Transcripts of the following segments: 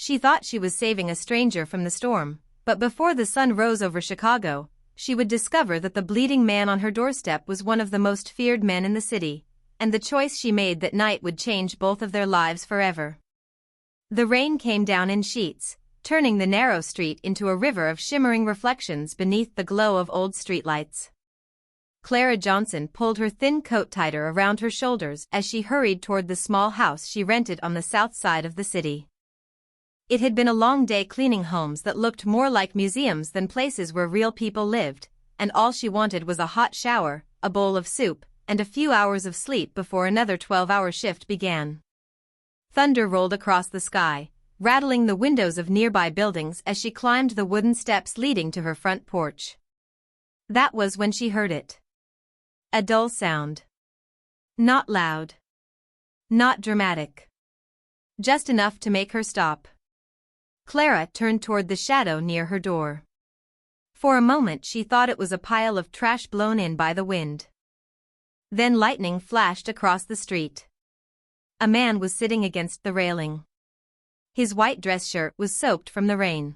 She thought she was saving a stranger from the storm, but before the sun rose over Chicago, she would discover that the bleeding man on her doorstep was one of the most feared men in the city, and the choice she made that night would change both of their lives forever. The rain came down in sheets, turning the narrow street into a river of shimmering reflections beneath the glow of old streetlights. Clara Johnson pulled her thin coat tighter around her shoulders as she hurried toward the small house she rented on the south side of the city. It had been a long day cleaning homes that looked more like museums than places where real people lived, and all she wanted was a hot shower, a bowl of soup, and a few hours of sleep before another 12-hour shift began. Thunder rolled across the sky, rattling the windows of nearby buildings as she climbed the wooden steps leading to her front porch. That was when she heard it. A dull sound. Not loud. Not dramatic. Just enough to make her stop. Clara turned toward the shadow near her door. For a moment she thought it was a pile of trash blown in by the wind. Then lightning flashed across the street. A man was sitting against the railing. His white dress shirt was soaked from the rain.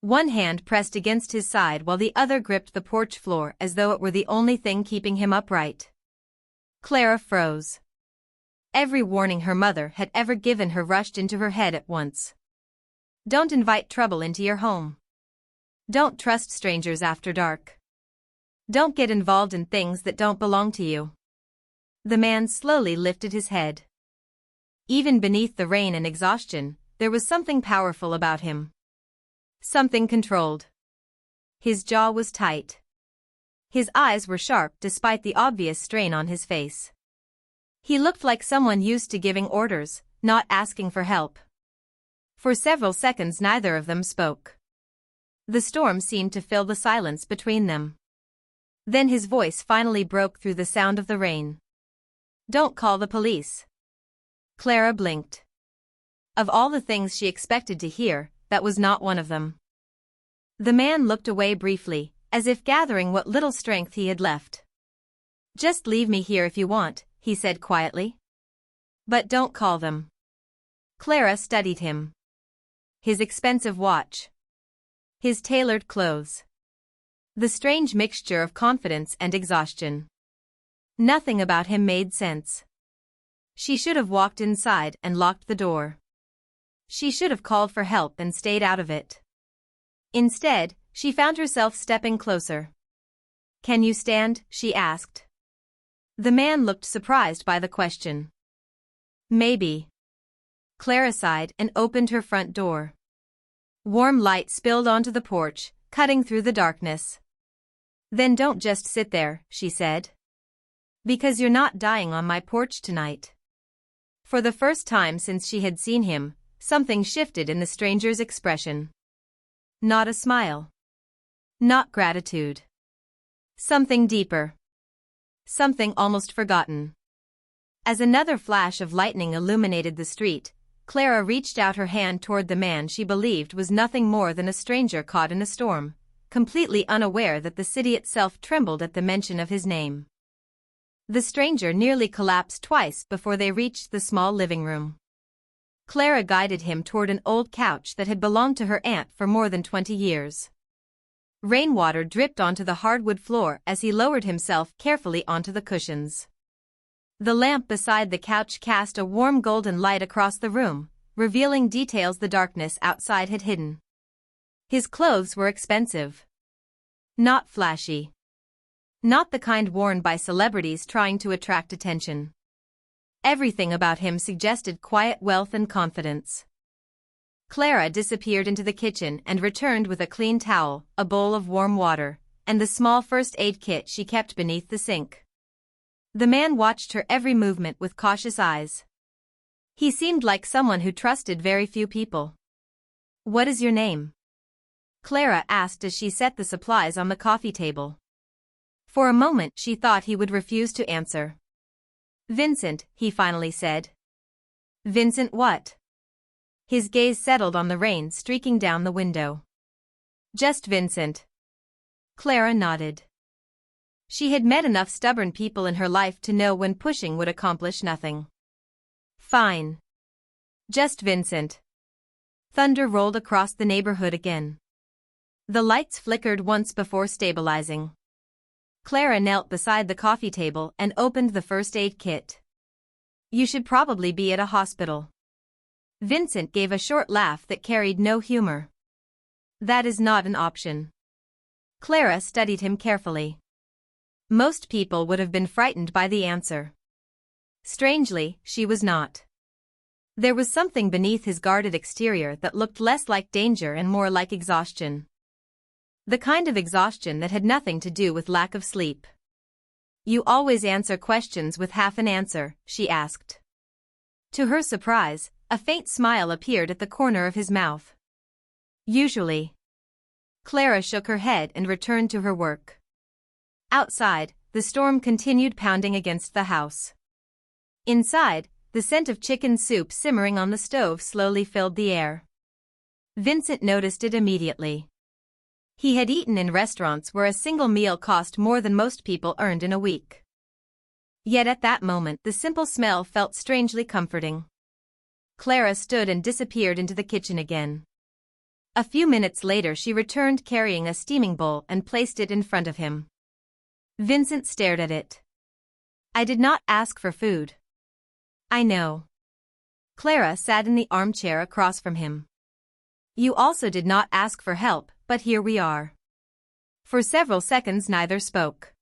One hand pressed against his side while the other gripped the porch floor as though it were the only thing keeping him upright. Clara froze. Every warning her mother had ever given her rushed into her head at once. Don't invite trouble into your home. Don't trust strangers after dark. Don't get involved in things that don't belong to you. The man slowly lifted his head. Even beneath the rain and exhaustion, there was something powerful about him. Something controlled. His jaw was tight. His eyes were sharp despite the obvious strain on his face. He looked like someone used to giving orders, not asking for help. For several seconds neither of them spoke. The storm seemed to fill the silence between them. Then his voice finally broke through the sound of the rain. Don't call the police. Clara blinked. Of all the things she expected to hear, that was not one of them. The man looked away briefly, as if gathering what little strength he had left. Just leave me here if you want, he said quietly. But don't call them. Clara studied him. His expensive watch. His tailored clothes. The strange mixture of confidence and exhaustion. Nothing about him made sense. She should have walked inside and locked the door. She should have called for help and stayed out of it. Instead, she found herself stepping closer. Can you stand? She asked. The man looked surprised by the question. Maybe. Clara sighed and opened her front door. Warm light spilled onto the porch, cutting through the darkness. Then don't just sit there, she said. Because you're not dying on my porch tonight. For the first time since she had seen him, something shifted in the stranger's expression. Not a smile. Not gratitude. Something deeper. Something almost forgotten. As another flash of lightning illuminated the street, Clara reached out her hand toward the man she believed was nothing more than a stranger caught in a storm, completely unaware that the city itself trembled at the mention of his name. The stranger nearly collapsed twice before they reached the small living room. Clara guided him toward an old couch that had belonged to her aunt for more than 20 years. Rainwater dripped onto the hardwood floor as he lowered himself carefully onto the cushions. The lamp beside the couch cast a warm golden light across the room, revealing details the darkness outside had hidden. His clothes were expensive. Not flashy. Not the kind worn by celebrities trying to attract attention. Everything about him suggested quiet wealth and confidence. Clara disappeared into the kitchen and returned with a clean towel, a bowl of warm water, and the small first aid kit she kept beneath the sink. The man watched her every movement with cautious eyes. He seemed like someone who trusted very few people. What is your name? Clara asked as she set the supplies on the coffee table. For a moment she thought he would refuse to answer. Vincent, he finally said. Vincent what? His gaze settled on the rain streaking down the window. Just Vincent. Clara nodded. She had met enough stubborn people in her life to know when pushing would accomplish nothing. Fine. Just Vincent. Thunder rolled across the neighborhood again. The lights flickered once before stabilizing. Clara knelt beside the coffee table and opened the first aid kit. "You should probably be at a hospital." Vincent gave a short laugh that carried no humor. "That is not an option." Clara studied him carefully. Most people would have been frightened by the answer. Strangely, she was not. There was something beneath his guarded exterior that looked less like danger and more like exhaustion. The kind of exhaustion that had nothing to do with lack of sleep. "You always answer questions with half an answer," she asked. To her surprise, a faint smile appeared at the corner of his mouth. "Usually." Clara shook her head and returned to her work. Outside, the storm continued pounding against the house. Inside, the scent of chicken soup simmering on the stove slowly filled the air. Vincent noticed it immediately. He had eaten in restaurants where a single meal cost more than most people earned in a week. Yet at that moment the simple smell felt strangely comforting. Clara stood and disappeared into the kitchen again. A few minutes later she returned carrying a steaming bowl and placed it in front of him. Vincent stared at it. "I did not ask for food." "I know." Clara sat in the armchair across from him. "You also did not ask for help, but here we are." For several seconds neither spoke.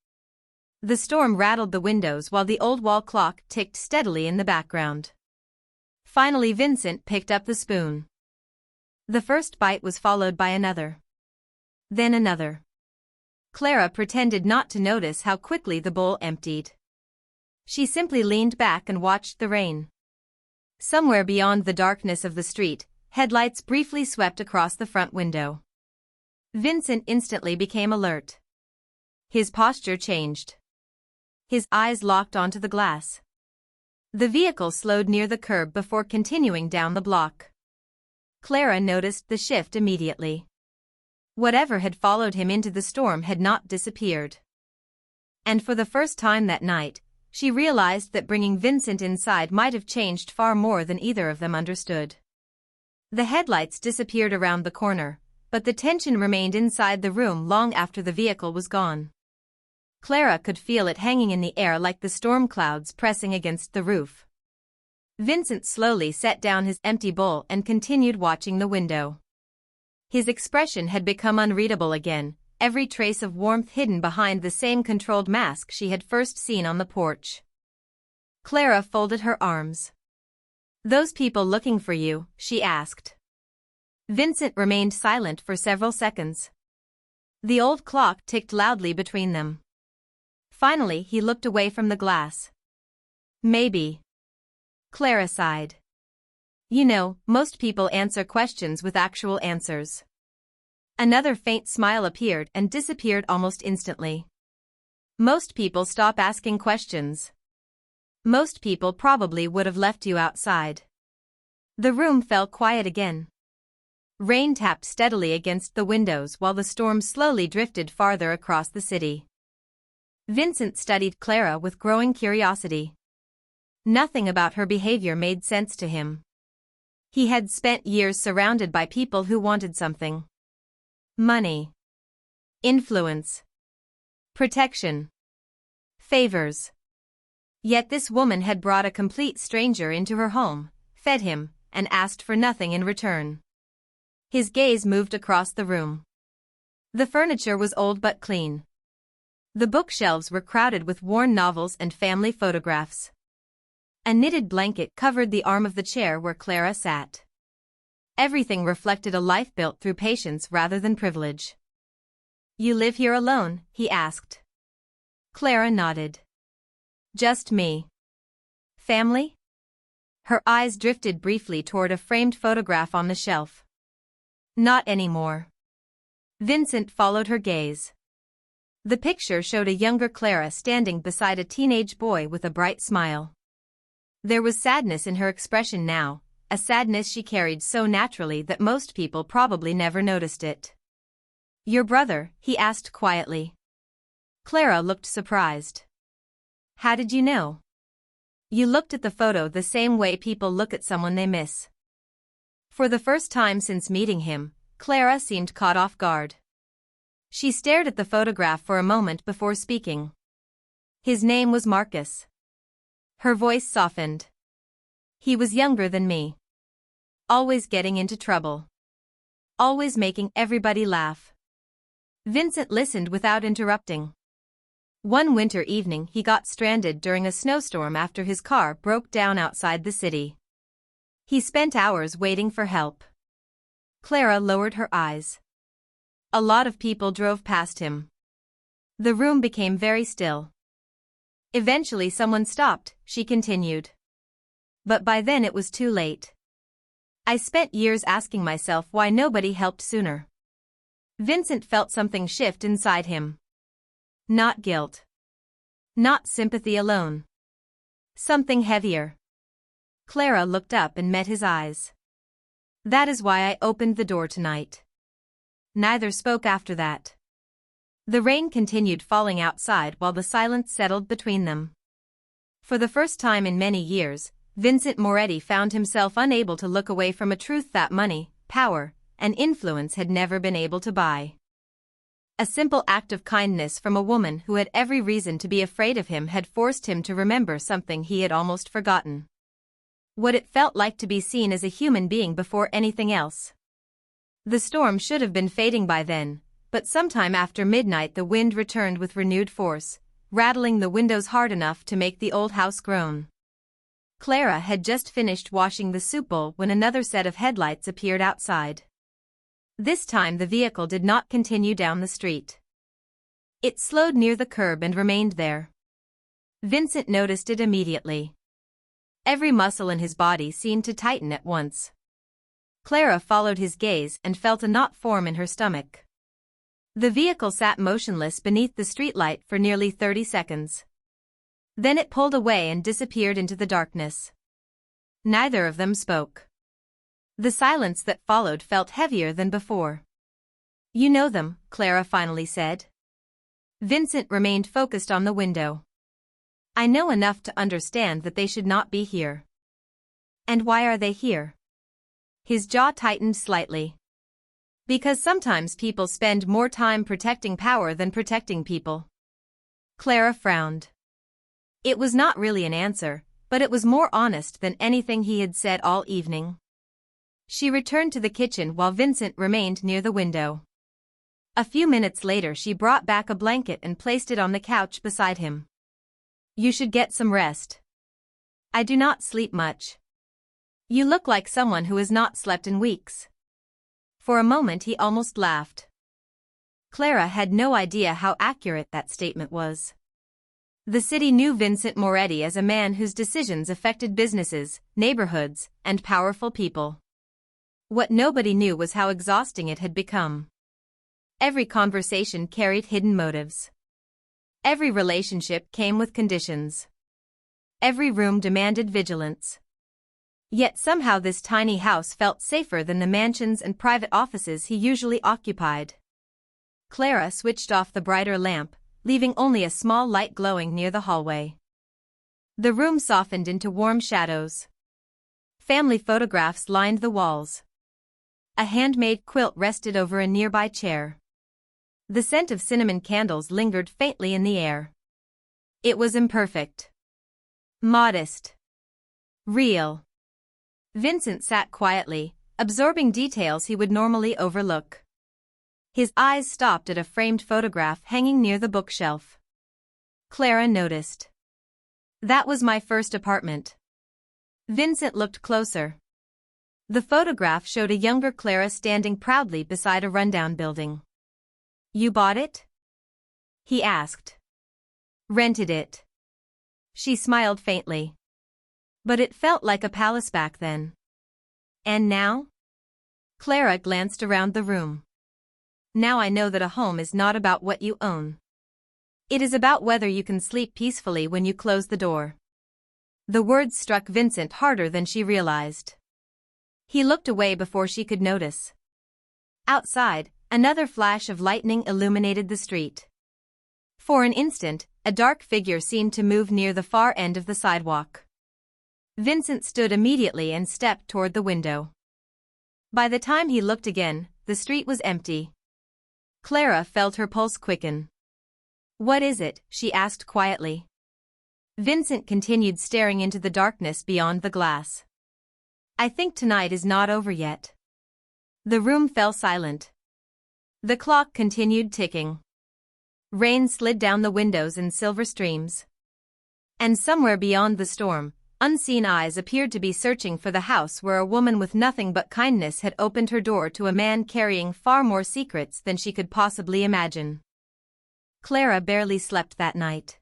The storm rattled the windows while the old wall clock ticked steadily in the background. Finally Vincent picked up the spoon. The first bite was followed by another. Then another. Clara pretended not to notice how quickly the bowl emptied. She simply leaned back and watched the rain. Somewhere beyond the darkness of the street, headlights briefly swept across the front window. Vincent instantly became alert. His posture changed. His eyes locked onto the glass. The vehicle slowed near the curb before continuing down the block. Clara noticed the shift immediately. Whatever had followed him into the storm had not disappeared. And for the first time that night, she realized that bringing Vincent inside might have changed far more than either of them understood. The headlights disappeared around the corner, but the tension remained inside the room long after the vehicle was gone. Clara could feel it hanging in the air like the storm clouds pressing against the roof. Vincent slowly set down his empty bowl and continued watching the window. His expression had become unreadable again, every trace of warmth hidden behind the same controlled mask she had first seen on the porch. Clara folded her arms. "Those people looking for you?" she asked. Vincent remained silent for several seconds. The old clock ticked loudly between them. Finally he looked away from the glass. "Maybe." Clara sighed. "You know, most people answer questions with actual answers." Another faint smile appeared and disappeared almost instantly. "Most people stop asking questions. Most people probably would have left you outside." The room fell quiet again. Rain tapped steadily against the windows while the storm slowly drifted farther across the city. Vincent studied Clara with growing curiosity. Nothing about her behavior made sense to him. He had spent years surrounded by people who wanted something. Money. Influence. Protection. Favors. Yet this woman had brought a complete stranger into her home, fed him, and asked for nothing in return. His gaze moved across the room. The furniture was old but clean. The bookshelves were crowded with worn novels and family photographs. A knitted blanket covered the arm of the chair where Clara sat. Everything reflected a life built through patience rather than privilege. "You live here alone?" he asked. Clara nodded. "Just me. Family?" Her eyes drifted briefly toward a framed photograph on the shelf. "Not anymore." Vincent followed her gaze. The picture showed a younger Clara standing beside a teenage boy with a bright smile. There was sadness in her expression now, a sadness she carried so naturally that most people probably never noticed it. "Your brother?" he asked quietly. Clara looked surprised. "How did you know?" "You looked at the photo the same way people look at someone they miss." For the first time since meeting him, Clara seemed caught off guard. She stared at the photograph for a moment before speaking. His name was Marcus. Her voice softened. He was younger than me. Always getting into trouble. Always making everybody laugh. Vincent listened without interrupting. One winter evening he got stranded during a snowstorm after his car broke down outside the city. He spent hours waiting for help. Clara lowered her eyes. A lot of people drove past him. The room became very still. Eventually someone stopped, she continued. But by then it was too late. I spent years asking myself why nobody helped sooner. Vincent felt something shift inside him. Not guilt. Not sympathy alone. Something heavier. Clara looked up and met his eyes. That is why I opened the door tonight. Neither spoke after that. The rain continued falling outside while the silence settled between them. For the first time in many years, Vincent Moretti found himself unable to look away from a truth that money, power, and influence had never been able to buy. A simple act of kindness from a woman who had every reason to be afraid of him had forced him to remember something he had almost forgotten. What it felt like to be seen as a human being before anything else. The storm should have been fading by then, but sometime after midnight the wind returned with renewed force, rattling the windows hard enough to make the old house groan. Clara had just finished washing the soup bowl when another set of headlights appeared outside. This time the vehicle did not continue down the street. It slowed near the curb and remained there. Vincent noticed it immediately. Every muscle in his body seemed to tighten at once. Clara followed his gaze and felt a knot form in her stomach. The vehicle sat motionless beneath the streetlight for nearly 30 seconds. Then it pulled away and disappeared into the darkness. Neither of them spoke. The silence that followed felt heavier than before. You know them, Clara finally said. Vincent remained focused on the window. I know enough to understand that they should not be here. And why are they here? His jaw tightened slightly. Because sometimes people spend more time protecting power than protecting people. Clara frowned. It was not really an answer, but it was more honest than anything he had said all evening. She returned to the kitchen while Vincent remained near the window. A few minutes later she brought back a blanket and placed it on the couch beside him. You should get some rest. I do not sleep much. You look like someone who has not slept in weeks. For a moment he almost laughed. Clara had no idea how accurate that statement was. The city knew Vincent Moretti as a man whose decisions affected businesses, neighborhoods, and powerful people. What nobody knew was how exhausting it had become. Every conversation carried hidden motives. Every relationship came with conditions. Every room demanded vigilance. Yet somehow this tiny house felt safer than the mansions and private offices he usually occupied. Clara switched off the brighter lamp, leaving only a small light glowing near the hallway. The room softened into warm shadows. Family photographs lined the walls. A handmade quilt rested over a nearby chair. The scent of cinnamon candles lingered faintly in the air. It was imperfect. Modest. Real. Vincent sat quietly, absorbing details he would normally overlook. His eyes stopped at a framed photograph hanging near the bookshelf. Clara noticed. That was my first apartment. Vincent looked closer. The photograph showed a younger Clara standing proudly beside a rundown building. You bought it? He asked. Rented it. She smiled faintly. But it felt like a palace back then. And now? Clara glanced around the room. Now I know that a home is not about what you own. It is about whether you can sleep peacefully when you close the door. The words struck Vincent harder than she realized. He looked away before she could notice. Outside, another flash of lightning illuminated the street. For an instant, a dark figure seemed to move near the far end of the sidewalk. Vincent stood immediately and stepped toward the window. By the time he looked again, the street was empty. Clara felt her pulse quicken. "What is it?" she asked quietly. Vincent continued staring into the darkness beyond the glass. "I think tonight is not over yet." The room fell silent. The clock continued ticking. Rain slid down the windows in silver streams. And somewhere beyond the storm, unseen eyes appeared to be searching for the house where a woman with nothing but kindness had opened her door to a man carrying far more secrets than she could possibly imagine. Clara barely slept that night.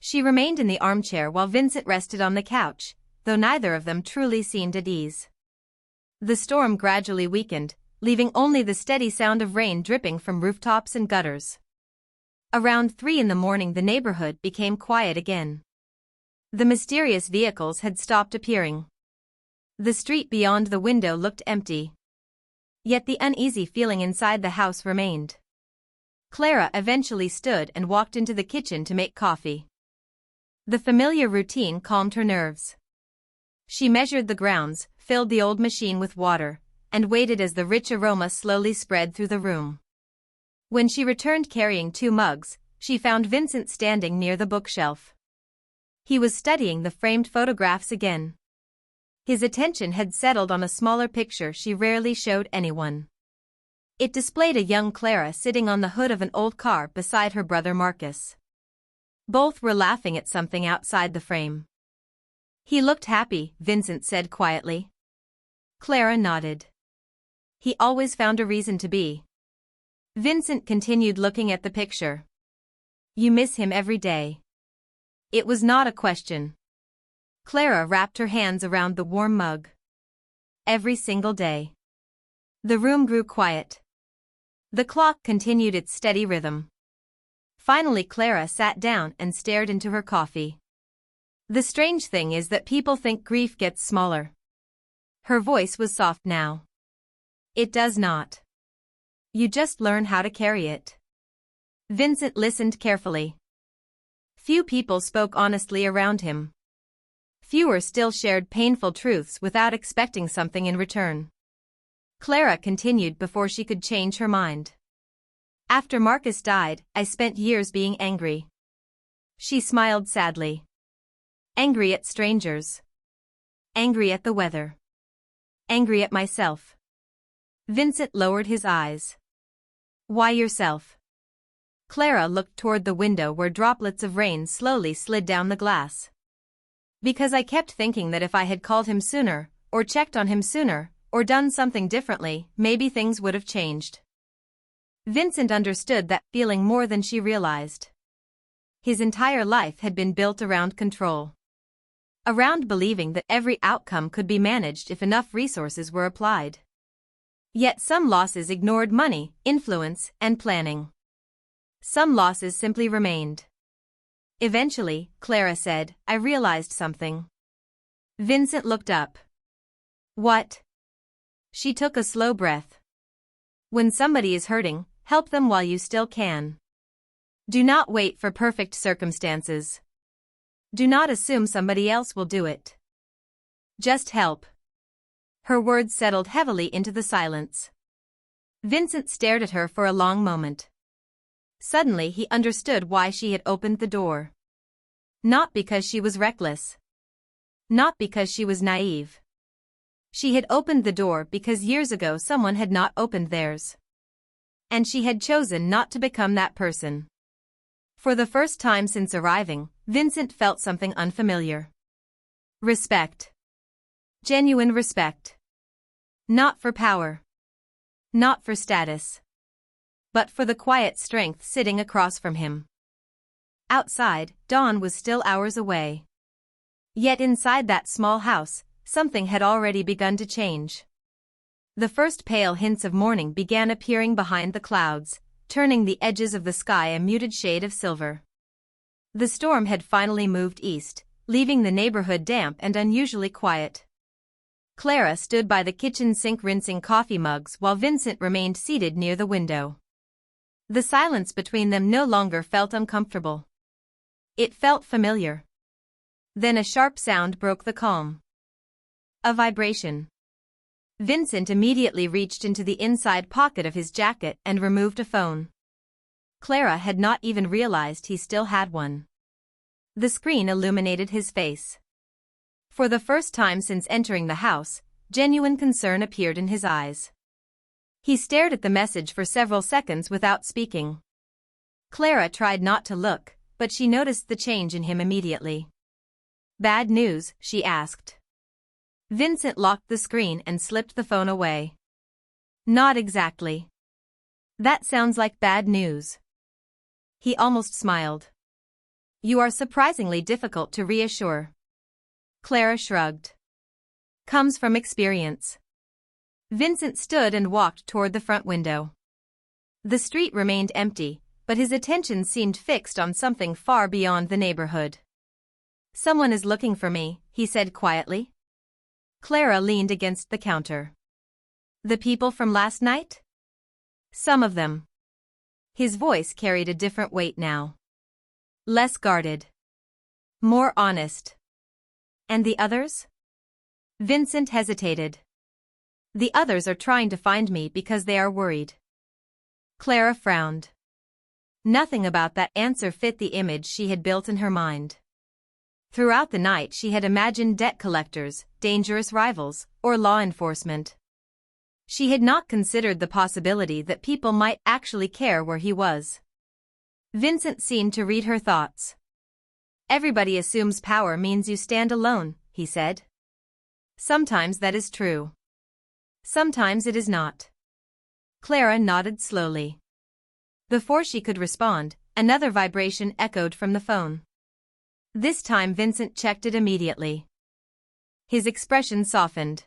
She remained in the armchair while Vincent rested on the couch, though neither of them truly seemed at ease. The storm gradually weakened, leaving only the steady sound of rain dripping from rooftops and gutters. Around 3 in the morning the neighborhood became quiet again. The mysterious vehicles had stopped appearing. The street beyond the window looked empty. Yet the uneasy feeling inside the house remained. Clara eventually stood and walked into the kitchen to make coffee. The familiar routine calmed her nerves. She measured the grounds, filled the old machine with water, and waited as the rich aroma slowly spread through the room. When she returned carrying 2 mugs, she found Vincent standing near the bookshelf. He was studying the framed photographs again. His attention had settled on a smaller picture she rarely showed anyone. It displayed a young Clara sitting on the hood of an old car beside her brother Marcus. Both were laughing at something outside the frame. "He looked happy," Vincent said quietly. Clara nodded. "He always found a reason to be." Vincent continued looking at the picture. "You miss him every day." It was not a question. Clara wrapped her hands around the warm mug. "Every single day." The room grew quiet. The clock continued its steady rhythm. Finally Clara sat down and stared into her coffee. "The strange thing is that people think grief gets smaller." Her voice was soft now. "It does not. You just learn how to carry it." Vincent listened carefully. Few people spoke honestly around him. Fewer still shared painful truths without expecting something in return. Clara continued before she could change her mind. "After Marcus died, I spent years being angry." She smiled sadly. "Angry at strangers. Angry at the weather. Angry at myself." Vincent lowered his eyes. "Why yourself?" Clara looked toward the window where droplets of rain slowly slid down the glass. "Because I kept thinking that if I had called him sooner, or checked on him sooner, or done something differently, maybe things would have changed." Vincent understood that feeling more than she realized. His entire life had been built around control. Around believing that every outcome could be managed if enough resources were applied. Yet some losses ignored money, influence, and planning. Some losses simply remained. Eventually, Clara said, "I realized something." Vincent looked up. "What?" She took a slow breath. "When somebody is hurting, help them while you still can. Do not wait for perfect circumstances. Do not assume somebody else will do it. Just help." Her words settled heavily into the silence. Vincent stared at her for a long moment. Suddenly he understood why she had opened the door. Not because she was reckless. Not because she was naive. She had opened the door because years ago someone had not opened theirs. And she had chosen not to become that person. For the first time since arriving, Vincent felt something unfamiliar. Respect. Genuine respect. Not for power. Not for status. But for the quiet strength sitting across from him. Outside, dawn was still hours away. Yet inside that small house, something had already begun to change. The first pale hints of morning began appearing behind the clouds, turning the edges of the sky a muted shade of silver. The storm had finally moved east, leaving the neighborhood damp and unusually quiet. Clara stood by the kitchen sink rinsing coffee mugs while Vincent remained seated near the window. The silence between them no longer felt uncomfortable. It felt familiar. Then a sharp sound broke the calm. A vibration. Vincent immediately reached into the inside pocket of his jacket and removed a phone. Clara had not even realized he still had one. The screen illuminated his face. For the first time since entering the house, genuine concern appeared in his eyes. He stared at the message for several seconds without speaking. Clara tried not to look, but she noticed the change in him immediately. "Bad news?" she asked. Vincent locked the screen and slipped the phone away. "Not exactly. That sounds like bad news." He almost smiled. "You are surprisingly difficult to reassure." Clara shrugged. "Comes from experience." Vincent stood and walked toward the front window. The street remained empty, but his attention seemed fixed on something far beyond the neighborhood. "Someone is looking for me," he said quietly. Clara leaned against the counter. "The people from last night?" "Some of them." His voice carried a different weight now. Less guarded. More honest. "And the others?" Vincent hesitated. "The others are trying to find me because they are worried." Clara frowned. Nothing about that answer fit the image she had built in her mind. Throughout the night she had imagined debt collectors, dangerous rivals, or law enforcement. She had not considered the possibility that people might actually care where he was. Vincent seemed to read her thoughts. "Everybody assumes power means you stand alone," he said. "Sometimes that is true. Sometimes it is not." Clara nodded slowly. Before she could respond, another vibration echoed from the phone. This time Vincent checked it immediately. His expression softened.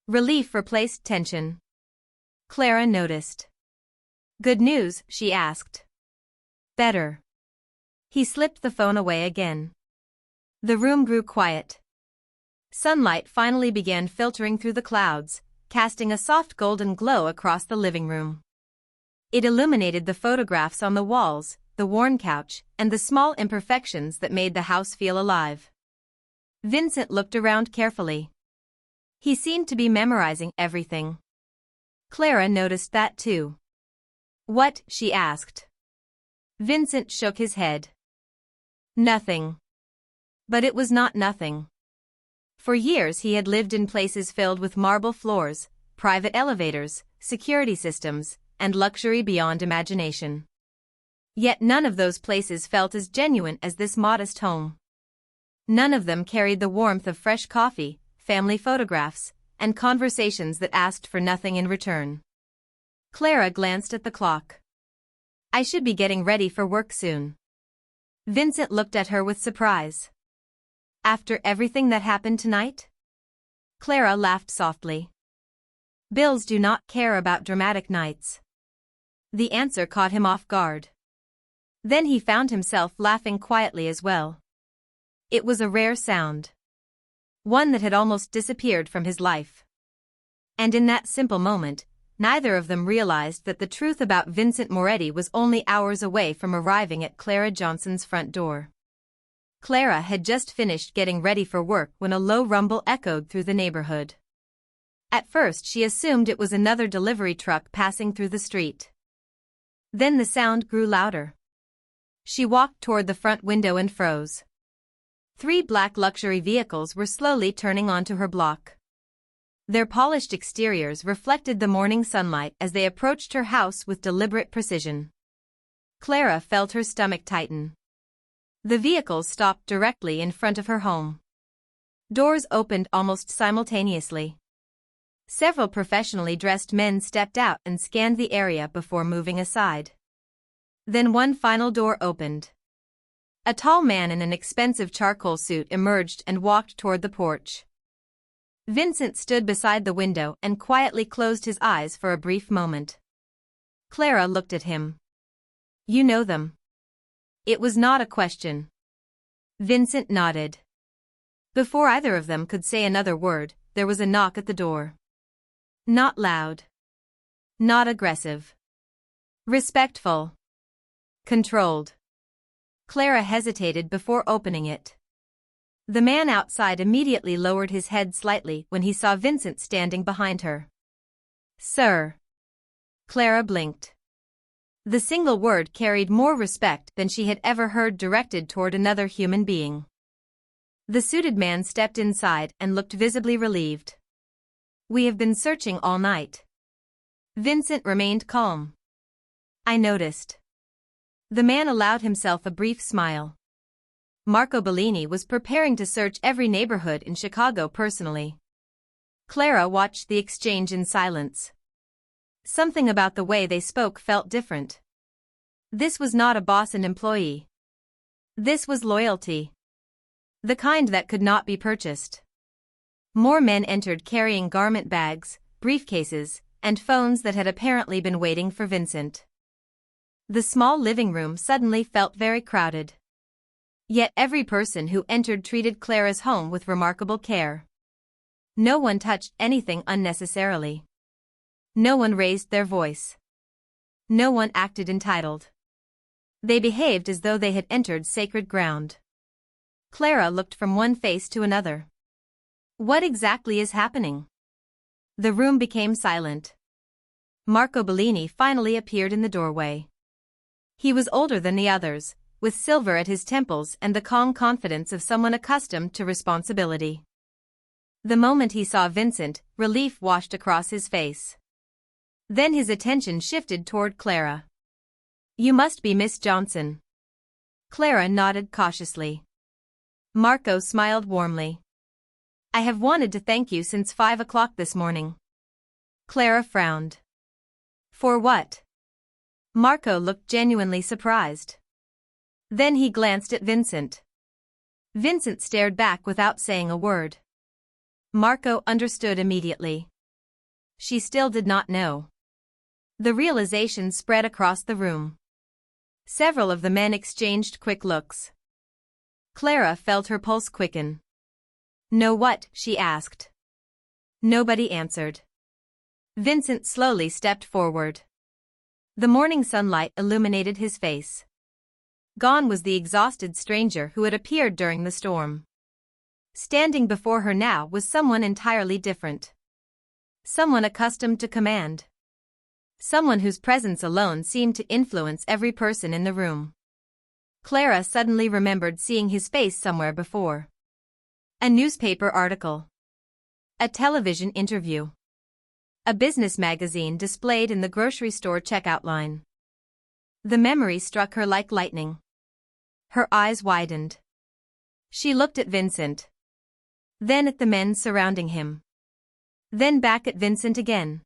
Relief replaced tension. Clara noticed. "Good news?" she asked. "Better." He slipped the phone away again. The room grew quiet. Sunlight finally began filtering through the clouds, casting a soft golden glow across the living room. It illuminated the photographs on the walls, the worn couch, and the small imperfections that made the house feel alive. Vincent looked around carefully. He seemed to be memorizing everything. Clara noticed that too. "What?" she asked. Vincent shook his head. "Nothing." But it was not nothing. For years he had lived in places filled with marble floors, private elevators, security systems, and luxury beyond imagination. Yet none of those places felt as genuine as this modest home. None of them carried the warmth of fresh coffee, family photographs, and conversations that asked for nothing in return. Clara glanced at the clock. "I should be getting ready for work soon." Vincent looked at her with surprise. "After everything that happened tonight?" Clara laughed softly. "Bills do not care about dramatic nights." The answer caught him off guard. Then he found himself laughing quietly as well. It was a rare sound. One that had almost disappeared from his life. And in that simple moment, neither of them realized that the truth about Vincent Moretti was only hours away from arriving at Clara Johnson's front door. Clara had just finished getting ready for work when a low rumble echoed through the neighborhood. At first she assumed it was another delivery truck passing through the street. Then the sound grew louder. She walked toward the front window and froze. 3 black luxury vehicles were slowly turning onto her block. Their polished exteriors reflected the morning sunlight as they approached her house with deliberate precision. Clara felt her stomach tighten. The vehicles stopped directly in front of her home. Doors opened almost simultaneously. Several professionally dressed men stepped out and scanned the area before moving aside. Then one final door opened. A tall man in an expensive charcoal suit emerged and walked toward the porch. Vincent stood beside the window and quietly closed his eyes for a brief moment. Clara looked at him. "You know them?" It was not a question. Vincent nodded. Before either of them could say another word, there was a knock at the door. Not loud. Not aggressive. Respectful. Controlled. Clara hesitated before opening it. The man outside immediately lowered his head slightly when he saw Vincent standing behind her. "Sir." Clara blinked. The single word carried more respect than she had ever heard directed toward another human being. The suited man stepped inside and looked visibly relieved. "We have been searching all night." Vincent remained calm. "I noticed." The man allowed himself a brief smile. Marco Bellini was preparing to search every neighborhood in Chicago personally. Clara watched the exchange in silence. Something about the way they spoke felt different. This was not a boss and employee. This was loyalty. The kind that could not be purchased. More men entered carrying garment bags, briefcases, and phones that had apparently been waiting for Vincent. The small living room suddenly felt very crowded. Yet every person who entered treated Clara's home with remarkable care. No one touched anything unnecessarily. No one raised their voice. No one acted entitled. They behaved as though they had entered sacred ground. Clara looked from one face to another. What exactly is happening? The room became silent. Marco Bellini finally appeared in the doorway. He was older than the others, with silver at his temples and the calm confidence of someone accustomed to responsibility. The moment he saw Vincent, relief washed across his face. Then his attention shifted toward Clara. "You must be Miss Johnson." Clara nodded cautiously. Marco smiled warmly. "I have wanted to thank you since 5 o'clock this morning." Clara frowned. "For what?" Marco looked genuinely surprised. Then he glanced at Vincent. Vincent stared back without saying a word. Marco understood immediately. She still did not know. The realization spread across the room. Several of the men exchanged quick looks. Clara felt her pulse quicken. "Know what?" she asked. Nobody answered. Vincent slowly stepped forward. The morning sunlight illuminated his face. Gone was the exhausted stranger who had appeared during the storm. Standing before her now was someone entirely different. Someone accustomed to command. Someone whose presence alone seemed to influence every person in the room. Clara suddenly remembered seeing his face somewhere before. A newspaper article. A television interview. A business magazine displayed in the grocery store checkout line. The memory struck her like lightning. Her eyes widened. She looked at Vincent. Then at the men surrounding him. Then back at Vincent again.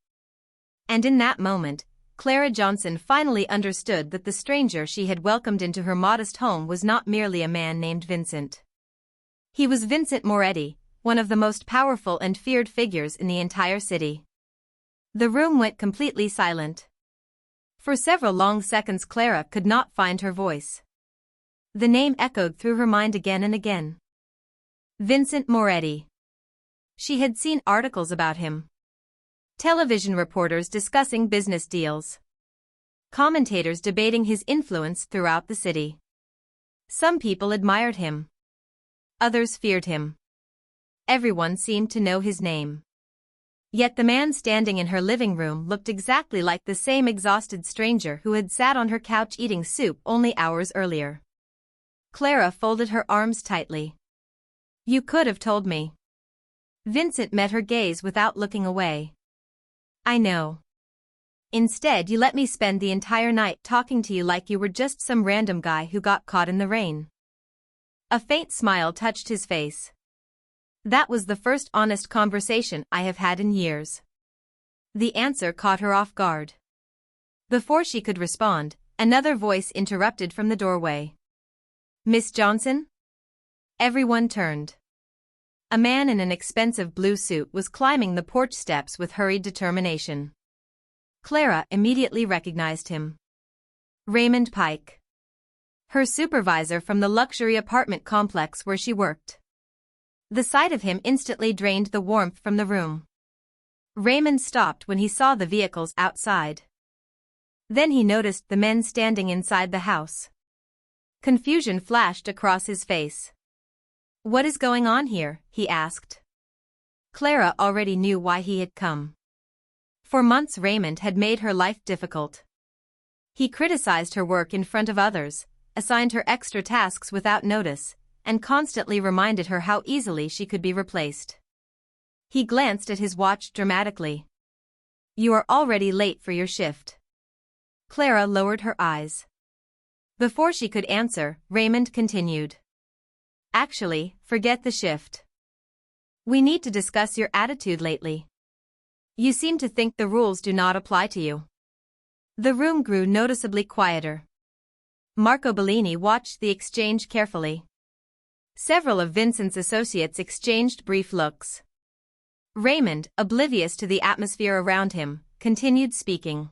And in that moment, Clara Johnson finally understood that the stranger she had welcomed into her modest home was not merely a man named Vincent. He was Vincent Moretti, one of the most powerful and feared figures in the entire city. The room went completely silent. For several long seconds Clara could not find her voice. The name echoed through her mind again and again. Vincent Moretti. She had seen articles about him. Television reporters discussing business deals. Commentators debating his influence throughout the city. Some people admired him. Others feared him. Everyone seemed to know his name. Yet the man standing in her living room looked exactly like the same exhausted stranger who had sat on her couch eating soup only hours earlier. Clara folded her arms tightly. "You could have told me." Vincent met her gaze without looking away. "I know. Instead you let me spend the entire night talking to you like you were just some random guy who got caught in the rain." A faint smile touched his face. "That was the first honest conversation I have had in years." The answer caught her off guard. Before she could respond, another voice interrupted from the doorway. "Miss Johnson?" Everyone turned. A man in an expensive blue suit was climbing the porch steps with hurried determination. Clara immediately recognized him. Raymond Pike. Her supervisor from the luxury apartment complex where she worked. The sight of him instantly drained the warmth from the room. Raymond stopped when he saw the vehicles outside. Then he noticed the men standing inside the house. Confusion flashed across his face. What is going on here? He asked. Clara already knew why he had come. For months Raymond had made her life difficult. He criticized her work in front of others, assigned her extra tasks without notice, and constantly reminded her how easily she could be replaced. He glanced at his watch dramatically. You are already late for your shift. Clara lowered her eyes. Before she could answer, Raymond continued. Actually, forget the shift. We need to discuss your attitude lately. You seem to think the rules do not apply to you. The room grew noticeably quieter. Marco Bellini watched the exchange carefully. Several of Vincent's associates exchanged brief looks. Raymond, oblivious to the atmosphere around him, continued speaking.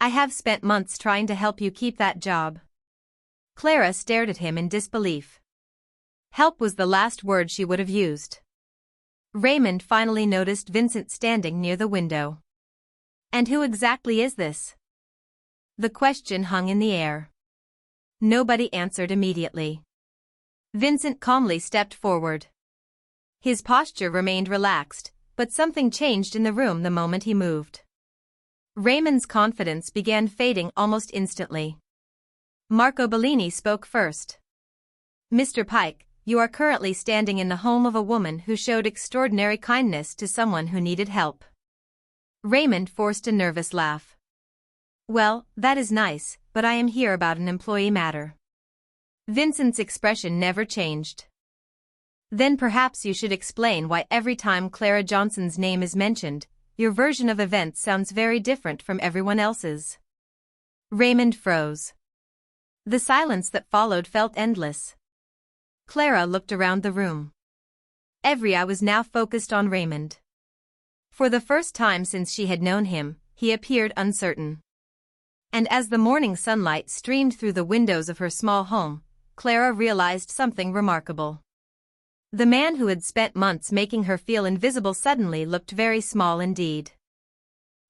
I have spent months trying to help you keep that job. Clara stared at him in disbelief. Help was the last word she would have used. Raymond finally noticed Vincent standing near the window. And who exactly is this? The question hung in the air. Nobody answered immediately. Vincent calmly stepped forward. His posture remained relaxed, but something changed in the room the moment he moved. Raymond's confidence began fading almost instantly. Marco Bellini spoke first. Mr. Pike, you are currently standing in the home of a woman who showed extraordinary kindness to someone who needed help. Raymond forced a nervous laugh. Well, that is nice, but I am here about an employee matter. Vincent's expression never changed. Then perhaps you should explain why every time Clara Johnson's name is mentioned, your version of events sounds very different from everyone else's. Raymond froze. The silence that followed felt endless. Clara looked around the room. Every eye was now focused on Raymond. For the first time since she had known him, he appeared uncertain. And as the morning sunlight streamed through the windows of her small home, Clara realized something remarkable. The man who had spent months making her feel invisible suddenly looked very small indeed.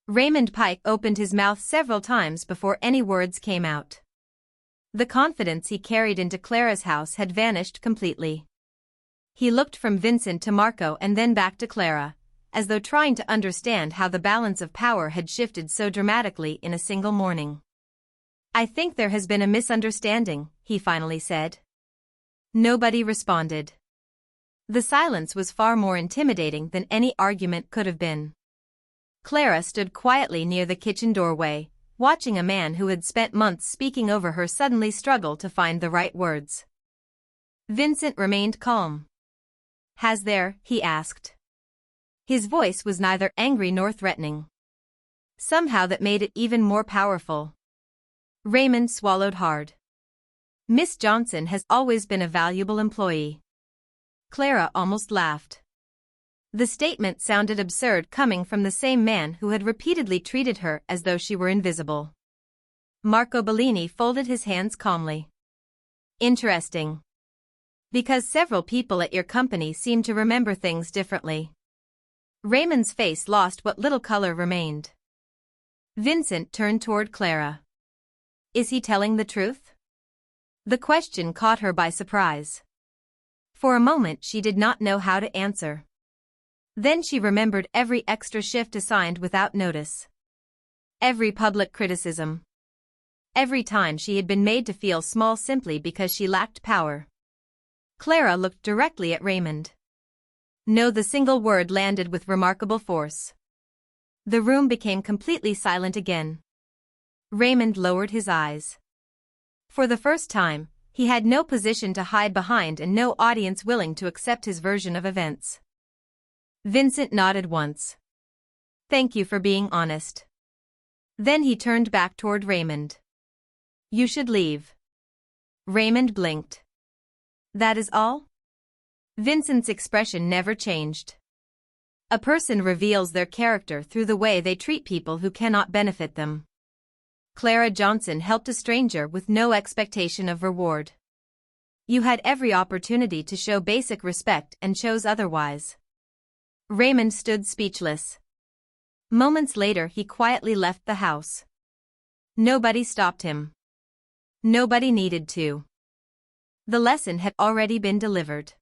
Raymond Pike opened his mouth several times before any words came out. The confidence he carried into Clara's house had vanished completely. He looked from Vincent to Marco and then back to Clara, as though trying to understand how the balance of power had shifted so dramatically in a single morning. I think there has been a misunderstanding, he finally said. Nobody responded. The silence was far more intimidating than any argument could have been. Clara stood quietly near the kitchen doorway, watching a man who had spent months speaking over her suddenly struggle to find the right words. Vincent remained calm. Has there, he asked. His voice was neither angry nor threatening. Somehow that made it even more powerful. Raymond swallowed hard. Miss Johnson has always been a valuable employee. Clara almost laughed. The statement sounded absurd coming from the same man who had repeatedly treated her as though she were invisible. Marco Bellini folded his hands calmly. Interesting. Because several people at your company seem to remember things differently. Raymond's face lost what little color remained. Vincent turned toward Clara. Is he telling the truth? The question caught her by surprise. For a moment she did not know how to answer. Then she remembered every extra shift assigned without notice. Every public criticism. Every time she had been made to feel small simply because she lacked power. Clara looked directly at Raymond. No, the single word landed with remarkable force. The room became completely silent again. Raymond lowered his eyes. For the first time, he had no position to hide behind and no audience willing to accept his version of events. Vincent nodded once. Thank you for being honest. Then he turned back toward Raymond. You should leave. Raymond blinked. That is all? Vincent's expression never changed. A person reveals their character through the way they treat people who cannot benefit them. Clara Johnson helped a stranger with no expectation of reward. You had every opportunity to show basic respect and chose otherwise. Raymond stood speechless. Moments later he quietly left the house. Nobody stopped him. Nobody needed to. The lesson had already been delivered.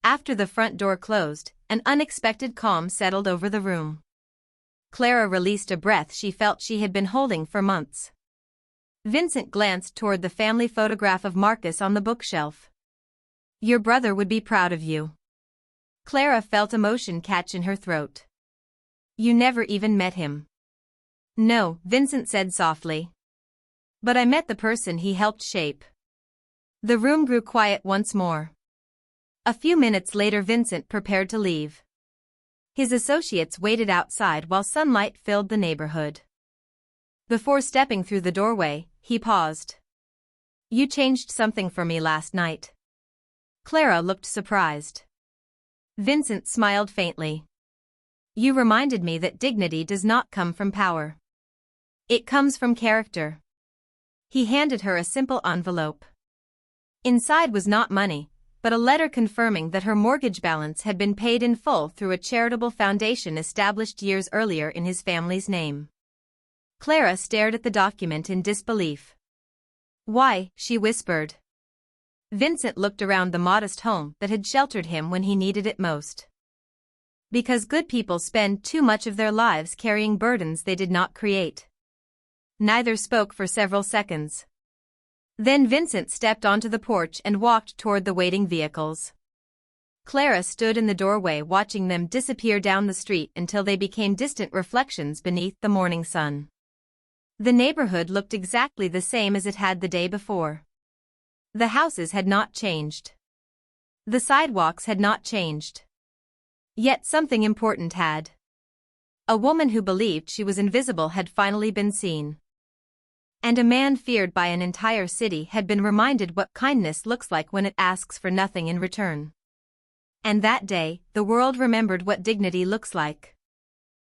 After the front door closed, an unexpected calm settled over the room. Clara released a breath she felt she had been holding for months. Vincent glanced toward the family photograph of Marcus on the bookshelf. "Your brother would be proud of you." Clara felt emotion catch in her throat. "You never even met him." "No," Vincent said softly. "But I met the person he helped shape." The room grew quiet once more. A few minutes later Vincent prepared to leave. His associates waited outside while sunlight filled the neighborhood. Before stepping through the doorway, he paused. "You changed something for me last night." Clara looked surprised. Vincent smiled faintly. "You reminded me that dignity does not come from power. It comes from character." He handed her a simple envelope. Inside was not money, but a letter confirming that her mortgage balance had been paid in full through a charitable foundation established years earlier in his family's name. Clara stared at the document in disbelief. "Why?" she whispered. Vincent looked around the modest home that had sheltered him when he needed it most. "Because good people spend too much of their lives carrying burdens they did not create." Neither spoke for several seconds. Then Vincent stepped onto the porch and walked toward the waiting vehicles. Clara stood in the doorway watching them disappear down the street until they became distant reflections beneath the morning sun. The neighborhood looked exactly the same as it had the day before. The houses had not changed. The sidewalks had not changed. Yet something important had. A woman who believed she was invisible had finally been seen. And a man feared by an entire city had been reminded what kindness looks like when it asks for nothing in return. And that day, the world remembered what dignity looks like.